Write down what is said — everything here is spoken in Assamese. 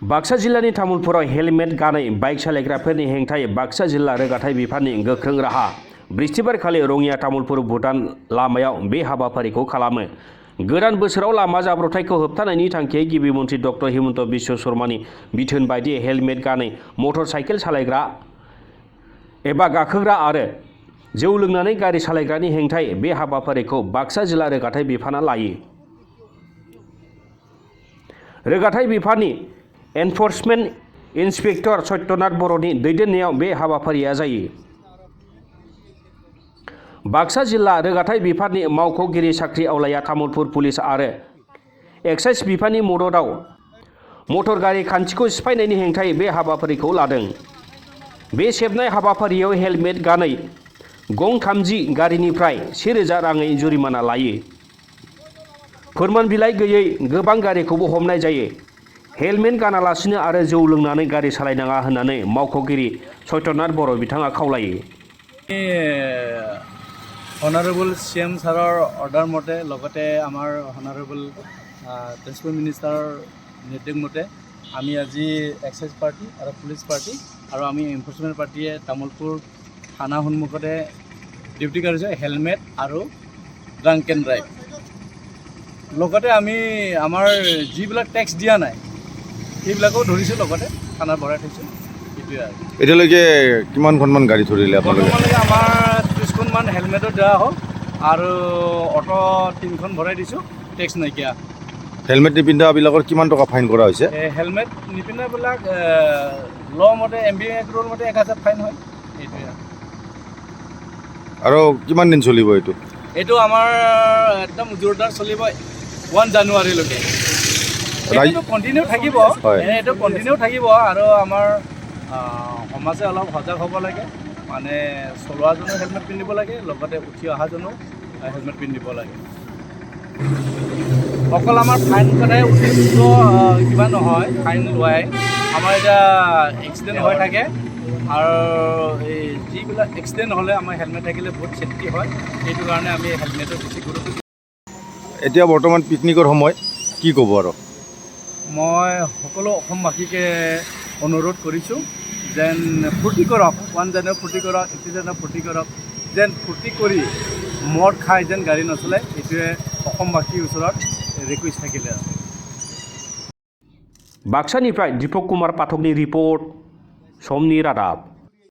बाक्सा जिल्लानि तामुलपुराव हेलमेट गानै बाइक सालायग्राफोरनि हेंथायै बाक्सा जिल्ला रोगाथाइ बिफाननि गोख्रों राहा बृहस्पतिबारखालि रङिया तामुलपुर भुटान लामायाव बे हाबाफारिखौ खालामो। गोदान बोसोराव लामा जाब्रबथायखौ होबथानायनि थांखियै गिबि मन्थ्रि डक्टर हिमन्त बिश्व शर्मानि बिथोन बायदियै हेलमेट गानै मटर साइकेल सालायग्रा एबा गाखोग्रा आरो जौ लोंनानै गारि सालायग्रानि हेंथायै बे हाबाफारिखौ बाक्सा जिल्ला रोगाथाइ बिफाना लायो। रोगाथाइ बिफाननि एनफर्समेन्ट इन्सपेक्टर सत्यनाथ बर'नि दैदेननायाव बे हाबाफारिया जायो। बाक्सा जिल्ला रोगाथाइ बिफाननि मावख'गिरि साख्रि आवलाया तामुलपुर पुलिस आरो एक्साइज बिफाननि मददआव मटर गारि खान्थिखौ सिफायनायनि हेंथायै बे हाबाफारिखौ लादों। बे सेबनाय हाबाफारियाव हेलमेट गानै गं 30 गारिनिफ्राय 1000 राङै जुरिमाना लायो। फोरमान बिलाइ गैयै गोबां गारिखौबो हमनाय जायो। हेलमेट गानालासिनो आरो जौ लोंनानै गारि सालायनाङा होननानै मावख'गिरि सत्यनाथ बर' बिथाङा खावलायो। অনারেবল CM ছাৰৰ অৰ্ডাৰ মতে লগতে আমাৰ অনাৰেবল ট্ৰেন্সপৰ্ট মিনিষ্টাৰৰ নিৰ্দেশ মতে আমি আজি এক্সাইজ পাৰ্টি আৰু পুলিচ পাৰ্টি আৰু আমি এনফৰ্চমেণ্ট পাৰ্টিয়ে তামুলপুৰ থানা সন্মুখতে ডিউটি কৰিছোঁ হেলমেট আৰু ড্ৰাংক এণ্ড ড্ৰাইভ। লগতে আমি আমাৰ যিবিলাক টেক্স দিয়া নাই সেইবিলাকো ধৰিছোঁ, লগতে থানাত ভৰাই থৈছোঁ। এইটোৱে আৰু এতিয়ালৈকে কিমানখনমান গাড়ী ধৰিলে আপোনালোকে? বৰ্তমানলৈকে আমাৰ 30খনমান হেলমেটো দিয়া হ'ল আৰু অটো 3খন ভৰাই দিছোঁ টেক্স নাইকিয়া। হেলমেট নিপিন্ধাবিলাকৰ কিমান টকা ফাইন কৰা হৈছে? হেলমেট নিপিন্ধাবিলাক ল মতে MBA ৰুল মতে 1000 ফাইন হয়। এইটোৱে আৰু কিমান দিন চলিব এইটো? এইটো আমাৰ একদম জোৰদাৰ চলিব 1 জানুৱাৰীলৈকে। এইটো কণ্টিনিউ থাকিব, এইটো কণ্টিনিউ থাকিব আৰু আমাৰ সমাজে অলপ সজাগ হ'ব লাগে। মানে চলোৱাজনেও হেলমেট পিন্ধিব লাগে, লগতে উঠি অহাজনেও হেলমেট পিন্ধিব লাগে। অকল আমাৰ ফাইন কটাই উদ্দেশ্য কিবা নহয়, ফাইন লোৱাই আমাৰ এতিয়া এক্সিডেণ্ট হৈ থাকে আৰু এই যিবিলাক এক্সিডেণ্ট হ'লে আমাৰ হেলমেট থাকিলে বহুত ছেফটি হয়। সেইটো কাৰণে আমি হেলমেটৰ বেছি গুৰুত্ব দিওঁ। এতিয়া বৰ্তমান পিকনিকৰ সময়, কি ক'ব আৰু? মই সকলো অসমবাসীকে অনুৰোধ কৰিছোঁ যেন ফূৰ্তি কৰক, 1 জানুৱাৰী ফূৰ্তি কৰক, 31 জানুৱাৰী ফূৰ্তি কৰক, যেন ফূৰ্তি কৰি মদ খাই যেন গাড়ী নচলায়। এইটোৱে অসমবাসীৰ ওচৰত ৰিকুৱেষ্ট থাকিলে। बाक्सानिफ्राय दीपक कुमार पाठकनि रिपर्ट, समनि रादाब।